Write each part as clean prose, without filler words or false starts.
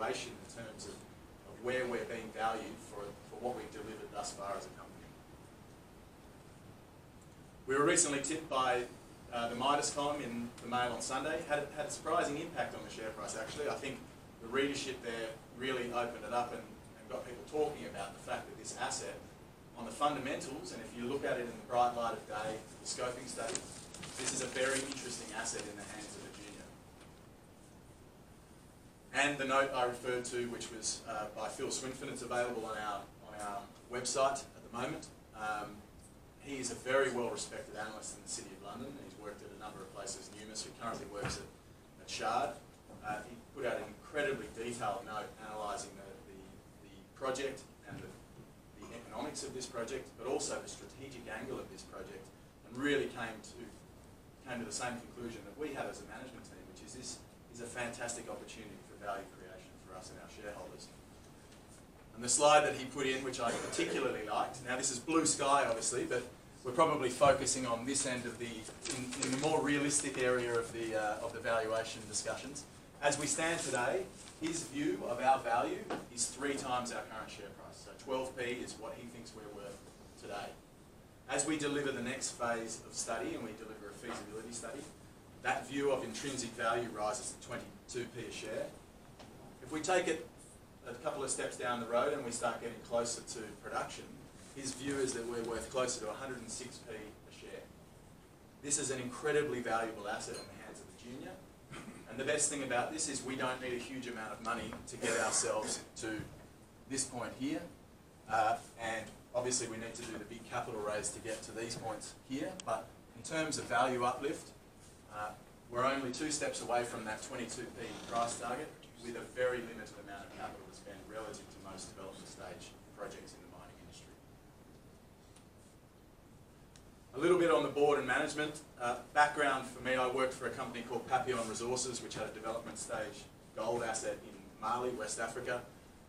valuation in terms of where we're being valued for what we've delivered thus far as a company. We were recently tipped by the Midas column in the Mail on Sunday. Had a surprising impact on the share price, actually. I think the readership there really opened it up and got people talking about the fact that this asset, on the fundamentals, and if you look at it in the bright light of day, the scoping study, this is a very interesting asset in the hands of a junior. And the note I referred to, which was by Phil Swinfen, it's available on our website at the moment. He is a very well-respected analyst in the City of London. He's worked at a number of places, Numis, who currently works at Shard. He put out an incredibly detailed note analysing the project and the economics of this project, but also the strategic angle of this project, and really came to the same conclusion that we have as a management team, which is this is a fantastic opportunity for value creation for us and our shareholders. And the slide that he put in, which I particularly liked, now this is blue sky obviously, but we're probably focusing on this end of in the more realistic area of the valuation discussions. As we stand today, his view of our value is 3 times our current share price. So 12p is what he thinks we're worth today. As we deliver the next phase of study and we deliver a feasibility study, that view of intrinsic value rises to 22p a share. If we take it a couple of steps down the road and we start getting closer to production, his view is that we're worth closer to 106p a share. This is an incredibly valuable asset in the hands of the junior. And the best thing about this is we don't need a huge amount of money to get ourselves to this point here. And obviously we need to do the big capital raise to get to these points here. But in terms of value uplift, we're only 2 steps away from that 22p price target with a very limited amount of capital to spend relative to most development stage projects in the mining industry. A little bit on the board and management. Background for me, I worked for a company called Papillon Resources, which had a development stage gold asset in Mali, West Africa.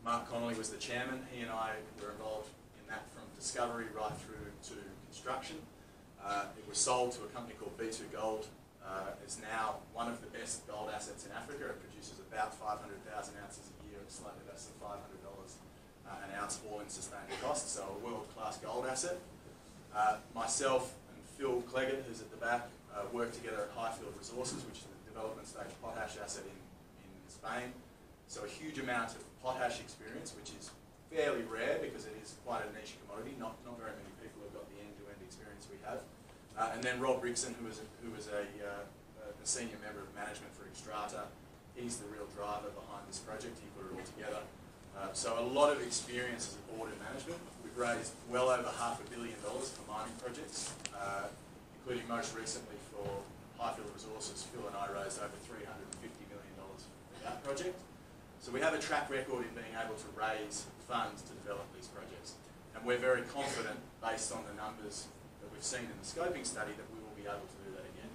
Mark Connolly was the chairman. He and I were involved in that from discovery right through to construction. It was sold to a company called B2 Gold. It's now one of the best gold assets in Africa. It produces about 500,000 ounces a year at slightly less than $500 an ounce all-in sustaining costs, so a world-class gold asset. Myself and Phil Cleggett, who's at the back, worked together at Highfield Resources, which is a development stage potash asset in Spain. So a huge amount of potash experience, which is fairly rare because it is quite a niche commodity. Not very many people have got the end-to-end experience we have. And then Rob Rickson, who was a senior member of management for Xstrata. He's the real driver behind this project. He put it all together. So a lot of experience as a board and management. We've raised well over $500 million for mining projects, including most recently for Highfield Resources. Phil and I raised over $350 million for that project. So we have a track record in being able to raise funds to develop these projects. And we're very confident, based on the numbers that we've seen in the scoping study, that we will be able to do that again.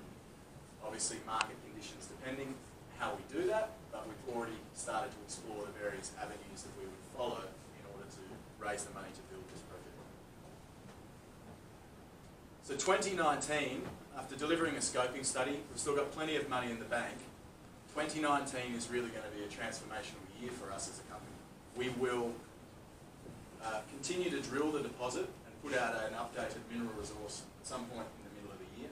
Obviously, market conditions depending how we do that, but we've already started to explore the various avenues that we would follow in order to raise the money to build this project. So 2019, after delivering a scoping study, we've still got plenty of money in the bank. 2019 is really going to be a transformational year for us as a company. We will continue to drill the deposit and put out an updated mineral resource at some point in the middle of the year.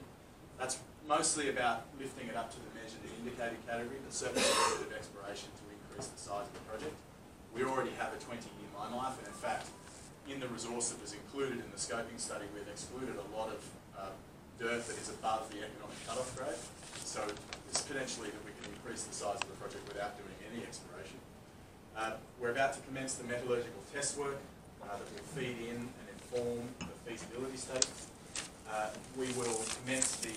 That's mostly about lifting it up to the measured and indicated category, but certainly a bit of exploration to increase the size of the project. We already have a 20-year mine life, and in fact, in the resource that was included in the scoping study, we've excluded a lot of dirt that is above the economic cut-off grade. So it's potentially that we can increase the size of the project without doing any exploration. We're about to commence the metallurgical test work that will feed in and inform the feasibility study. We will commence the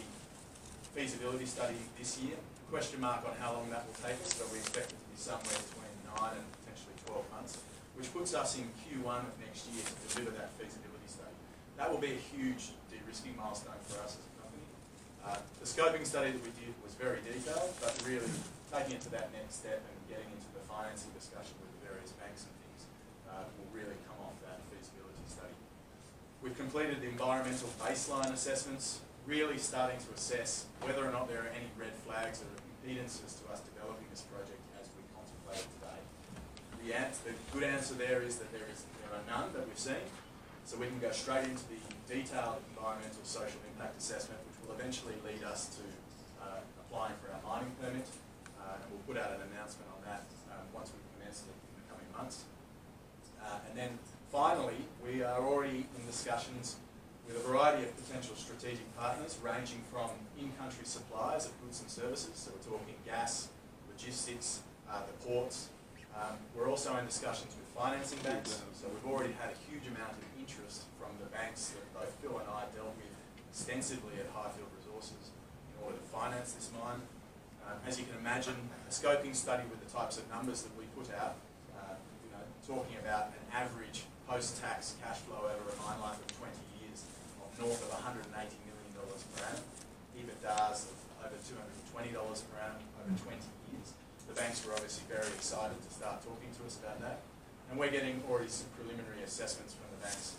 feasibility study this year. Question mark on how long that will take us, but we expect it to be somewhere between 9 and potentially 12 months, which puts us in Q1 of next year to deliver that feasibility study. That will be a huge de-risking milestone for us as a company. The scoping study that we did was very detailed, but really taking it to that next step and getting into the financing discussion with the various banks and things will really come off that feasibility study. We've completed the environmental baseline assessments, really starting to assess whether or not there are any red flags or impedances to us developing this project as we contemplate it today. the good answer there is that there are none that we've seen. So we can go straight into the detailed environmental social impact assessment, which will eventually lead us to applying for our mining permit, and we'll put out an announcement on that once we've commenced it in the coming months. And then finally, we are already in discussions with a variety of potential strategic partners, ranging from in-country suppliers of goods and services, so we're talking gas, logistics, the ports. We're also in discussions with financing banks, so we've already had a huge amount of interest from the banks that both Phil and I dealt with extensively at Highfield Resources in order to finance this mine. As you can imagine, a scoping study with the types of numbers that we put out, talking about an average post-tax cash flow over a mine life of 20 years of north of $180 million per annum, EBITDAs of over $220 per annum over 20 years. The banks were obviously very excited to start talking to us about that. And we're getting already some preliminary assessments from the banks.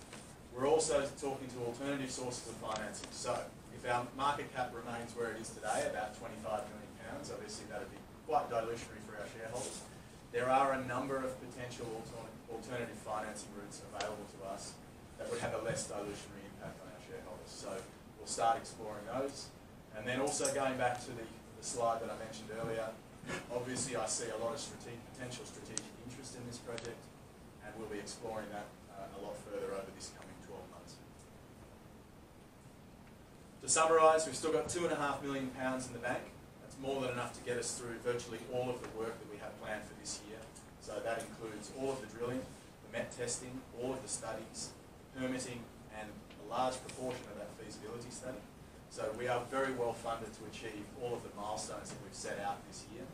We're also talking to alternative sources of financing. So if our market cap remains where it is today, about £25 million, obviously that would be quite dilutionary for our shareholders. There are a number of potential alternative financing routes available to us that would have a less dilutionary impact on our shareholders. So we'll start exploring those. And then also going back to the slide that I mentioned earlier, obviously I see a lot of potential strategic interest in this project, and we'll be exploring that a lot further over this coming 12 months. To summarise, we've still got £2.5 million in the bank. That's more than enough to get us through virtually all of the work that we have planned for this year. So that includes all of the drilling, the met testing, all of the studies, permitting, and a large proportion of that feasibility study. So we are very well funded to achieve all of the milestones that we've set out this year.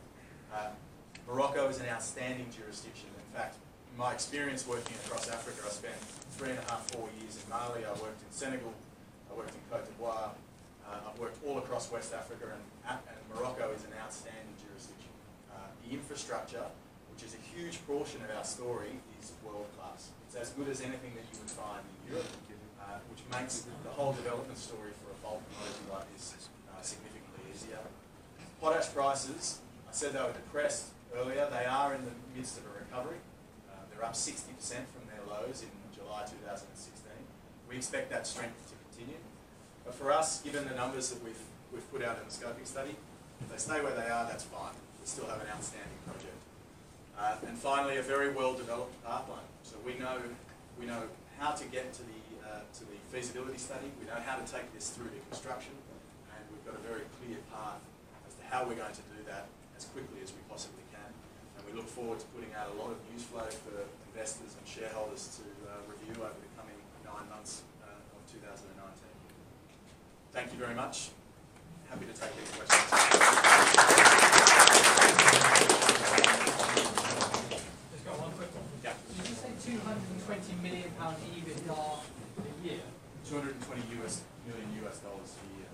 Morocco is an outstanding jurisdiction. In fact, in my experience working across Africa, I spent 3.5–4 years in Mali. I worked in Senegal, I worked in Cote d'Ivoire, I've worked all across West Africa, and Morocco is an outstanding jurisdiction. The infrastructure, which is a huge portion of our story, is world class. It's as good as anything that you would find in Europe, which makes the whole development story for a bulk commodity like this significantly easier. Potash prices, I said they were depressed earlier. They are in the midst of a recovery. They're up 60% from their lows in July 2016. We expect that strength to continue. But for us, given the numbers that we've put out in the scoping study, if they stay where they are, that's fine. We still have an outstanding project. And finally, a very well-developed pipeline. So we know how to get to the feasibility study. We know how to take this through to construction, and we've got a very clear path as to how we're going to do that as quickly as we possibly can. And we look forward to putting out a lot of news flow for investors and shareholders to review over the coming 9 months of 2019. Thank you very much. Happy to take any questions. Just got one quick one. Yeah. Did you say £220 million EBITDA a year? $220 million US a year.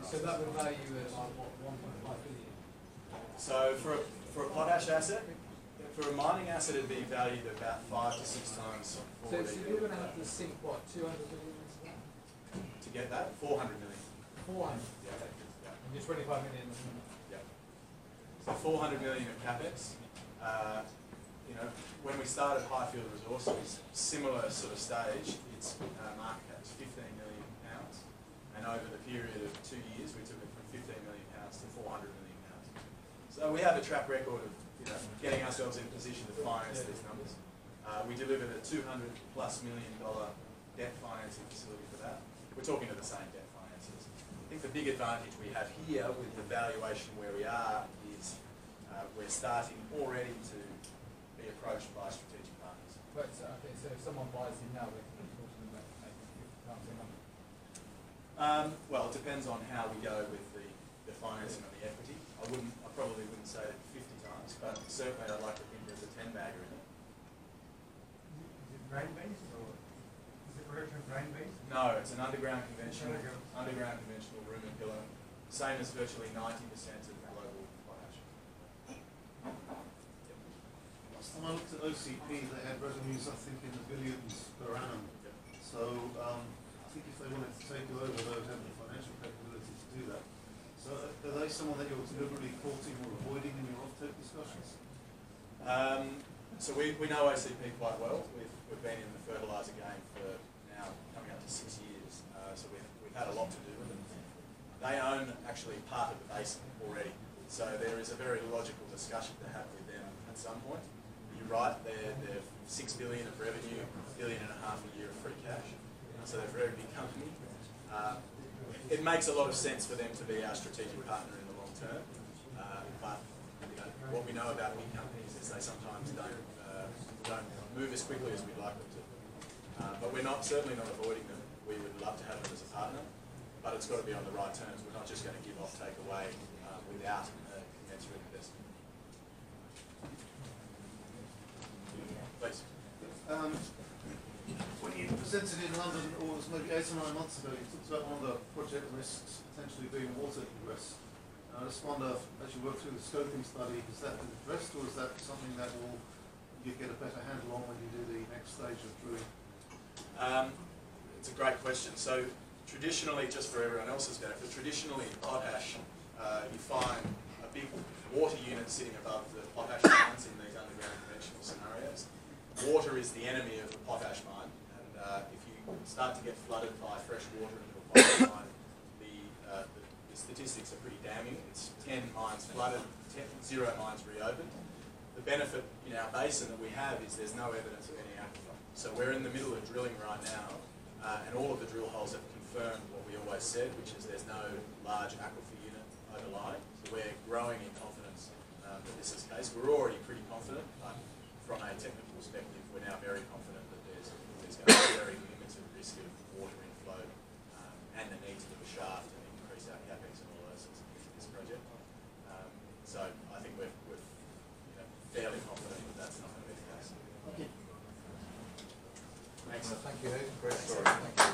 So that would value at like what, 1.5 billion? So for a potash asset, for a mining asset, it'd be valued at about 5 to 6 times. So you're going to have to sink what, 200 million? To get that, 400 million. 400. Yeah. And you're 25 million. Yeah. So 400 million of capex. When we started Highfield Resources, similar sort of stage, its market cap was £15 million, and over the period of 2 years, we took it from £15 million to £400 million. So we have a track record of getting ourselves in a position to finance these numbers. We delivered a $200+ million debt financing facility for that. We're talking to the same debt financiers. I think the big advantage we have here with the valuation where we are is we're starting already to be approached by strategic partners. But, okay, so if someone buys in now, they can talk to them about making £50 a month? Well, it depends on how we go with the financing of the equity. I probably wouldn't say 50 times, but certainly I'd like to think there's a 10-bagger in it. Is it grain-based, or is the production grain-based? No, it's an underground conventional room and pillar, same as virtually 90% of global potash. Last time I looked at OCP, they had revenues, I think, in the billions per annum. Yep. So I think if they wanted to take you over, they would have the financial capability to do that. So are they someone that you're deliberately courting or avoiding in your offtake discussions? So we know OCP quite well. We've been in the fertiliser game for now coming up to 6 years. So we've had a lot to do with them. They own actually part of the basin already. So there is a very logical discussion to have with them at some point. You're right, they're 6 billion of revenue, $1.5 billion a year of free cash. So they're a very big company. It makes a lot of sense for them to be our strategic partner in the long term. But you know, what we know about big companies is they sometimes don't move as quickly as we'd like them to. But we're certainly not avoiding them. We would love to have them as a partner, but it's got to be on the right terms. We're not just going to give off-take away without commensurate investment. Please. When you presented in London, or it was maybe 8 or 9 months ago, you talked about one of the project risks potentially being water ingress. I just wonder, as you work through the scoping study, is that been addressed, or is that something that you get a better handle on when you do the next stage of drilling? It's a great question. So traditionally, just for everyone else's benefit, traditionally in potash, you find a big water unit sitting above the potash mines in these underground conventional scenarios. Water is the enemy of the potash mine, and if you start to get flooded by fresh water into a potash mine, the statistics are pretty damning. It's 10 mines flooded, 0 mines reopened. The benefit in our basin that we have is there's no evidence of any aquifer. So we're in the middle of drilling right now, and all of the drill holes have confirmed what we always said, which is there's no large aquifer unit overlying. So we're growing in confidence that this is the case. We're already pretty confident, but from a technical perspective, we're now very confident that there's going to be a very limited risk of water inflow and the need to do a shaft and increase our capex and all those sorts of things in this project. So I think we're fairly confident that that's not going to be the case. Okay. Thanks. Thank you, Ed. Great story. Thank you.